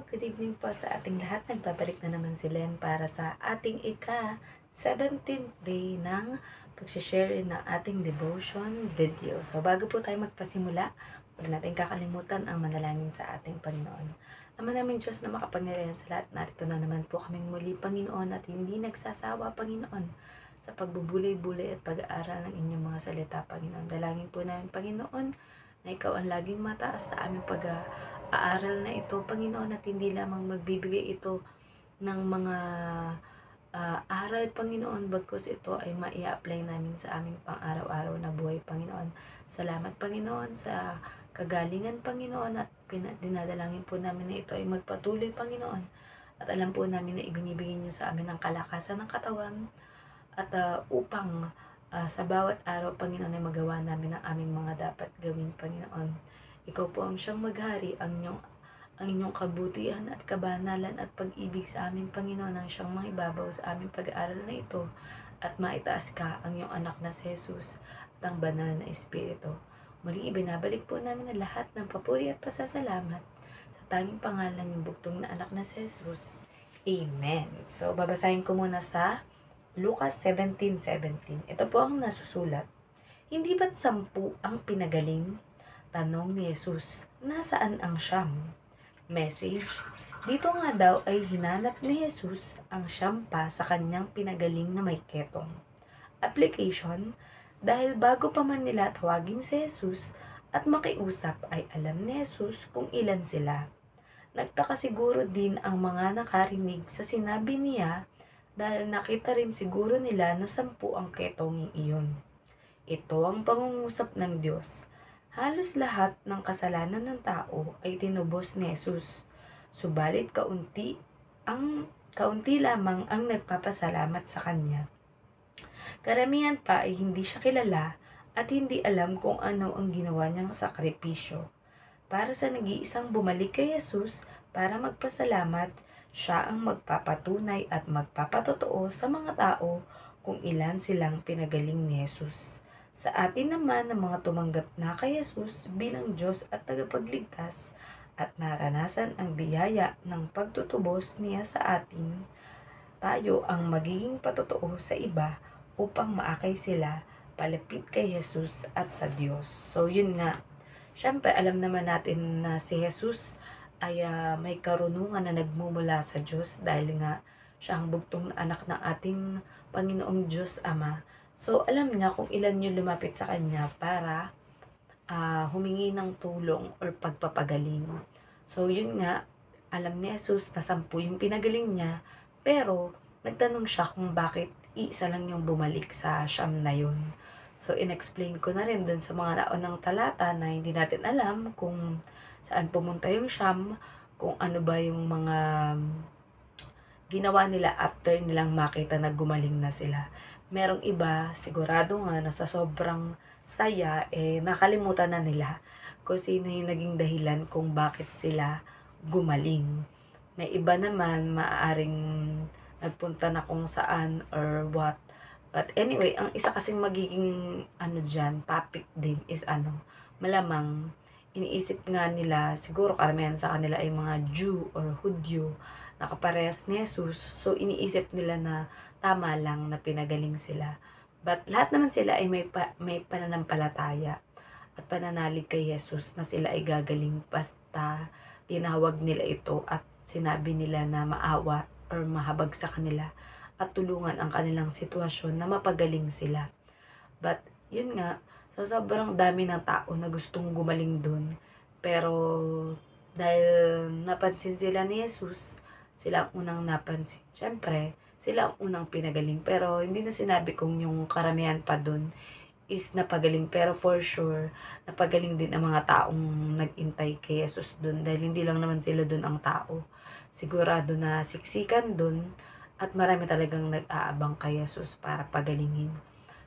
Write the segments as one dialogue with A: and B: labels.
A: Good evening po sa ating lahat. Nagbabalik na naman si Len para sa ating ika-17th day ng pag-share ng ating devotion video. So bago po tayo magpasimula, huwag natin kakalimutan ang manalangin sa ating Panginoon. Ama namin Diyos na makapangyarihan sa lahat, narito na naman po kaming muli, Panginoon, at hindi nagsasawa, Panginoon, sa pagbubulay-bulay at pag-aaral ng inyong mga salita, Panginoon. Dalangin po namin, Panginoon, na ikaw ang laging mataas sa aming pag-aaral na ito, Panginoon, at hindi lamang magbibigay ito ng mga aral, Panginoon, bagkus ito ay mai-apply namin sa aming pang-araw-araw na buhay, Panginoon. Salamat, Panginoon, sa kagalingan, Panginoon, at dinadalangin po namin na ito ay magpatuloy, Panginoon. At alam po namin na ibinibigay niyo sa amin ang kalakasan ng katawan at upang sa bawat araw, Panginoon, ay magawa namin ang aming mga dapat gawin, Panginoon. Ikaw po ang siyang maghari, ang inyong kabutihan at kabanalan at pag-ibig sa aming Panginoon ang siyang maibabaw sa aming pag-aaral na ito, at maitaas ka ang iyong anak na si Jesus at ang banal na Espiritu. Muli ibinabalik po namin ang lahat ng papuri at pasasalamat sa tanging pangalan ng bugtong na anak na si Jesus. Amen. So babasahin ko muna sa Lucas 17:17. Ito po ang nasusulat. Hindi ba't 10 ang pinagaling? Tanong ni Jesus, nasaan ang 9? Message, dito nga daw ay hinanap ni Jesus ang 9 pa sa kanyang pinagaling na may ketong. Application, dahil bago pa man nila tawagin si Jesus at makiusap ay alam ni Jesus kung ilan sila. Nagtaka siguro din ang mga nakarinig sa sinabi niya dahil nakita rin siguro nila na 10 ang ketong iyon. Ito ang pangungusap ng Diyos. Halos lahat ng kasalanan ng tao ay tinubos ni Jesus. Subalit kaunti lamang ang nagpapasalamat sa Kanya. Karamihan pa ay hindi siya kilala at hindi alam kung ano ang ginawa niyang sakripisyo. Para sa nag-iisang bumalik kay Jesus para magpasalamat, siya ang magpapatunay at magpapatotoo sa mga tao kung ilan silang pinagaling ni Jesus. Sa atin naman ng mga tumanggap na kay Jesus bilang Diyos at tagapagligtas at naranasan ang biyaya ng pagtutubos niya sa atin, tayo ang magiging patotoo sa iba upang maakay sila palapit kay Jesus at sa Diyos. So yun nga, syempre alam naman natin na si Jesus ay may karunungan na nagmumula sa Diyos dahil nga siya ang bugtong na anak ng ating Panginoong Diyos Ama. So alam niya kung ilan yung lumapit sa Kanya para humingi ng tulong or pagpapagaling. So yun nga, alam ni Jesus na 10 yung pinagaling niya, pero nagtanong siya kung bakit isa lang yung bumalik sa 9 na yun. So inexplain ko na rin dun sa mga naunang talata na hindi natin alam kung saan pumunta yung 9, kung ano ba yung mga ginawa nila after nilang makita na gumaling na sila. Merong iba, sigurado nga na sa sobrang saya, nakalimutan na nila kung sino yung naging dahilan kung bakit sila gumaling. May iba naman, maaaring nagpunta na kung saan or what. But anyway, ang isa kasing magiging topic din is malamang iniisip nga nila, siguro karamihan sa kanila ay mga Jew or Hudyo na kaparehas ni Jesus. So iniisip nila na tama lang na pinagaling sila. But lahat naman sila ay may pananampalataya at pananalig kay Jesus na sila ay gagaling basta tinawag nila ito at sinabi nila na maawa or mahabag sa kanila at tulungan ang kanilang sitwasyon na mapagaling sila. But yun nga, so sobrang dami ng tao na gustong gumaling dun, pero dahil napansin sila ni Jesus, sila ang unang napansin. Siyempre, sila ang unang pinagaling, pero hindi na sinabi kung yung karamihan pa dun is napagaling, pero for sure napagaling din ang mga taong nag-intay kay Jesus dun, dahil hindi lang naman sila dun ang tao. Sigurado na siksikan dun at marami talagang nag-aabang kay Jesus para pagalingin.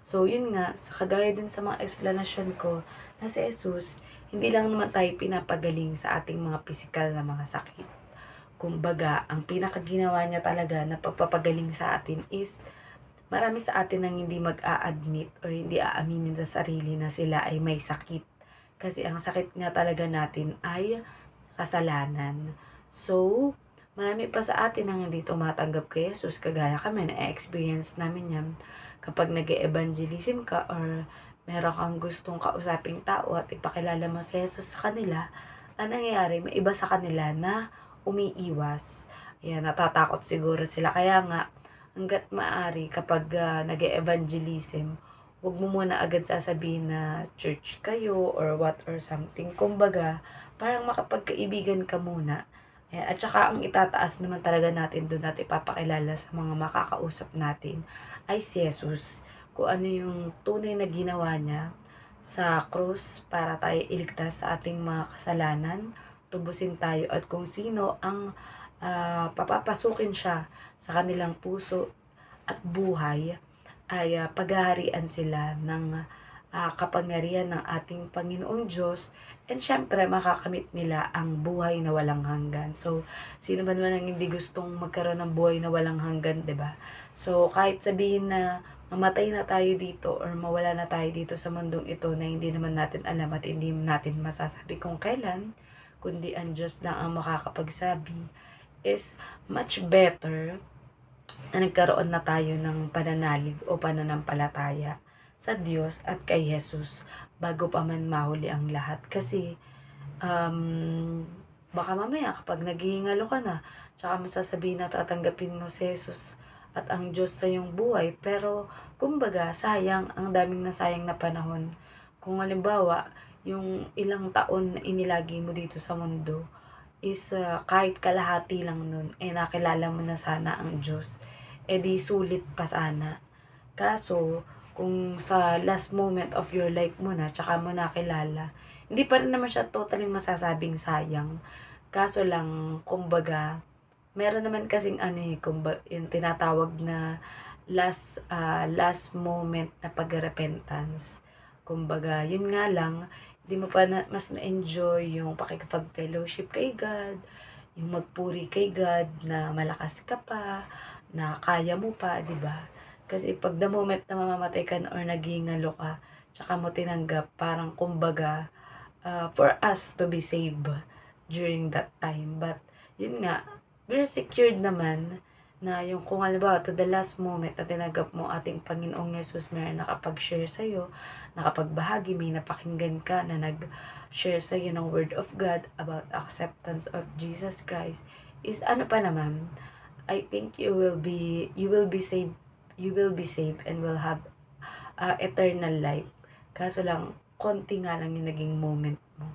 A: So yun nga, sa kagaya din sa mga explanation ko na si Jesus, hindi lang naman tayo pinapagaling sa ating mga pisikal na mga sakit. Kumbaga, ang pinakaginawa niya talaga na pagpapagaling sa atin is marami sa atin ang hindi mag-a-admit or hindi aaminin sa sarili na sila ay may sakit. Kasi ang sakit nga talaga natin ay kasalanan. So, marami pa sa atin ang hindi tumatanggap kay Jesus, kagaya kami, na-experience namin yan. Kapag nag-evangelism ka or meron kang gustong kausaping tao at ipakilala mo si Jesus sa kanila, ang nangyayari, may iba sa kanila na umiiwas. Ayan, natatakot siguro sila. Kaya nga, hanggat maaari kapag nag-evangelism, huwag mo muna agad sasabihin na church kayo or what or something. Kumbaga, parang makapagkaibigan ka muna. Ayan, at saka ang itataas naman talaga natin doon at ipapakilala sa mga makakausap natin ay si Jesus. Kung ano yung tunay na ginawa niya sa krus para tayo iligtas sa ating mga kasalanan, tubusin tayo at kung sino ang papapasukin siya sa kanilang puso at buhay ay paghaharian sila ng kapangyarihan ng ating Panginoong Diyos, and syempre makakamit nila ang buhay na walang hanggan. So, sino ba naman ang hindi gustong magkaroon ng buhay na walang hanggan, 'di ba? So, kahit sabihin na mamatay na tayo dito or mawala na tayo dito sa mundong ito na hindi naman natin alam at hindi natin masasabi kung kailan, kundi ang Diyos lang ang makakapagsabi, is much better na nagkaroon na tayo ng pananalig o pananampalataya sa Diyos at kay Jesus bago pa man mahuli ang lahat. Kasi baka mamaya kapag naghihingalo ka na, tsaka mo sasabihin na tatanggapin mo si Jesus at ang Diyos sa iyong buhay, pero kumbaga sayang, ang daming nasayang na panahon. Kung halimbawa, yung ilang taon na inilagi mo dito sa mundo is kahit kalahati lang nun, nakilala mo na sana ang Diyos, di sulit pa sana. Kaso, kung sa last moment of your life mo na, tsaka mo nakilala, hindi pa rin naman siya totally masasabing sayang. Kaso lang, kumbaga, meron naman kasing yung tinatawag na last moment na pag-repentance. Kumbaga, yun nga lang, hindi mo pa mas na-enjoy yung pakikipag-fellowship kay God, yung magpuri kay God na malakas ka pa, na kaya mo pa, di ba? Kasi pag the moment na mamamatay ka or naghihingalo ka, tsaka mo tinanggap, parang kumbaga, for us to be saved during that time. But, yun nga, we're secured naman na yung kung halimbawa to the last moment na tinanggap mo ating Panginoong Yesus, meron nakapag-share sa'yo, nakapagbahagi, may napakinggan ka na nag-share sa'yo ng Word of God about acceptance of Jesus Christ, is ano pa naman, I think you will be saved and will have eternal life. Kaso lang, konti nga lang yung naging moment mo.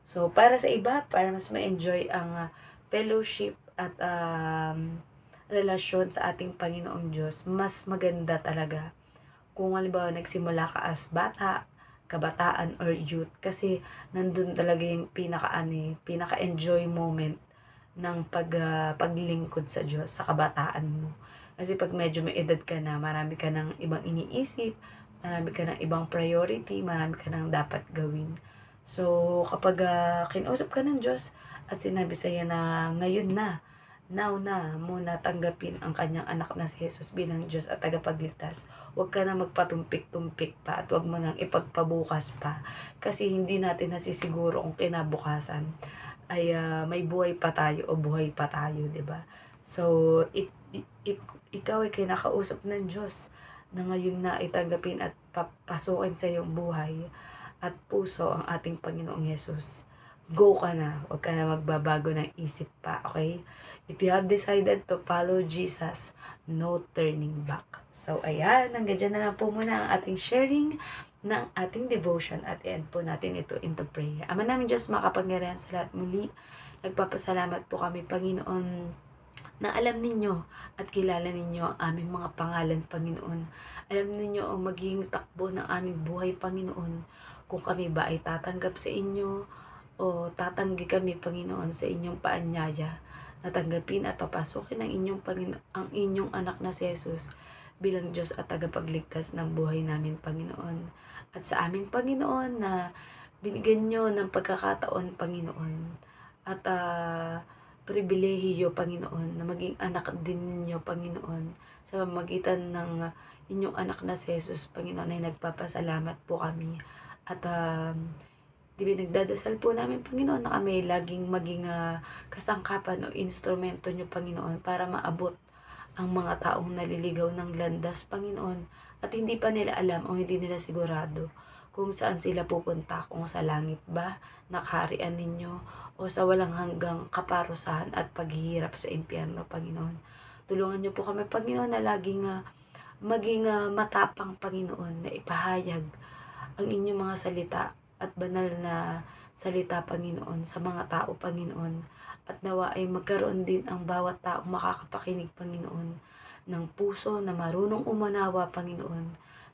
A: So, para sa iba, para mas ma-enjoy ang fellowship at relasyon sa ating Panginoong Diyos, mas maganda talaga kung halimbawa nagsimula ka as bata, kabataan or youth, kasi nandun talaga yung pinaka-enjoy moment ng paglingkod sa Diyos sa kabataan mo. Kasi pag medyo may edad ka na, marami ka ng ibang iniisip, marami ka ng ibang priority, marami ka ng dapat gawin. So, kapag kinausap ka ng Diyos at sinabi sa'yo na ngayon na, now na muna tanggapin ang kanyang anak na si Jesus bilang Diyos at tagapagligtas, huwag ka na magpatumpik-tumpik pa at huwag mo nang ipagpabukas pa. Kasi hindi natin nasisiguro kung kinabukasan ay may buhay pa tayo o buhay pa tayo, 'di ba? So, if ikaw ay kinakausap ng Diyos na ngayon na itanggapin at papasukin sa iyong buhay at puso ang ating Panginoong Jesus, go ka na. Huwag ka na magbabago ng isip pa, okay? If you have decided to follow Jesus, no turning back. So, ayan, hanggang dyan na lang po muna ang ating sharing ng ating devotion at end po natin ito into prayer. Ama namin Diyos, makapangyarihan sa lahat, muli, nagpapasalamat po kami, Panginoon, na alam ninyo at kilala ninyo ang aming mga pangalan, Panginoon. Alam ninyo ang magiging takbo ng aming buhay, Panginoon, kung kami ba ay tatanggap sa inyo o tatanggi kami, Panginoon, sa inyong paanyaya, natanggapin at papasukin ang inyong anak na si Jesus bilang Diyos at tagapagligtas ng buhay namin, Panginoon. At sa aming Panginoon na binigyan nyo ng pagkakataon, Panginoon, at pribilehiyo, Panginoon, na maging anak din ninyo, Panginoon, sa pamamagitan ng inyong anak na si Jesus, Panginoon, ay nagpapasalamat po kami. At Di ba nagdadasal po namin, Panginoon, na kami laging maging kasangkapan o instrumento nyo, Panginoon, para maabot ang mga taong naliligaw ng landas, Panginoon, at hindi pa nila alam o hindi nila sigurado kung saan sila pupunta, kung sa langit ba, nakaharian ninyo, o sa walang hanggang kaparusahan at paghihirap sa impyerno, Panginoon. Tulungan niyo po kami, Panginoon, na laging maging matapang, Panginoon, na ipahayag ang inyong mga salita at banal na salita, Panginoon, sa mga tao, Panginoon. At nawa ay magkaroon din ang bawat taong makakapakinig, Panginoon, ng puso na marunong umanawa, Panginoon,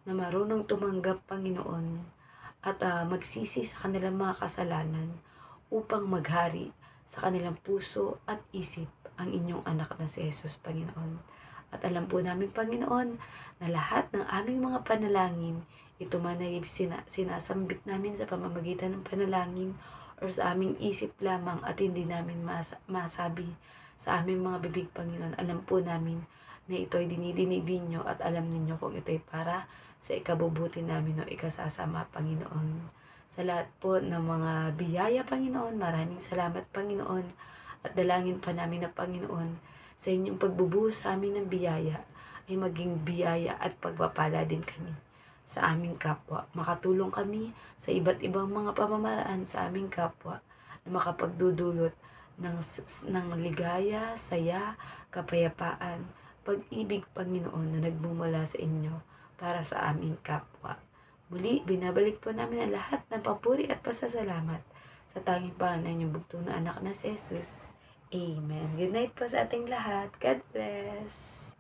A: na marunong tumanggap, Panginoon, at magsisi sa kanilang mga kasalanan upang maghari sa kanilang puso at isip ang inyong anak na si Jesus, Panginoon. At alam po namin, Panginoon, na lahat ng aming mga panalangin, ito man ay sinasambit namin sa pamamagitan ng panalangin or sa aming isip lamang at hindi namin masabi sa aming mga bibig, Panginoon. Alam po namin na ito ay dinidinig ninyo at alam ninyo kung ito ay para sa ikabubuti namin o ikasasama, Panginoon. Sa lahat po ng mga biyaya, Panginoon, maraming salamat, Panginoon. At dalangin pa namin na, Panginoon, sa inyong pagbubuhos sa amin ng biyaya ay maging biyaya at pagpapala din kami sa aming kapwa. Makatulong kami sa iba't ibang mga pamamaraan sa aming kapwa na makapagdudulot ng ligaya, saya, kapayapaan, pag-ibig, Panginoon, na nagmumula sa inyo para sa aming kapwa. Muli, binabalik po namin ang lahat ng papuri at pasasalamat sa tanging pangalan ng inyong bugtong na anak na si Jesus. Amen. Good night po sa ating lahat. God bless.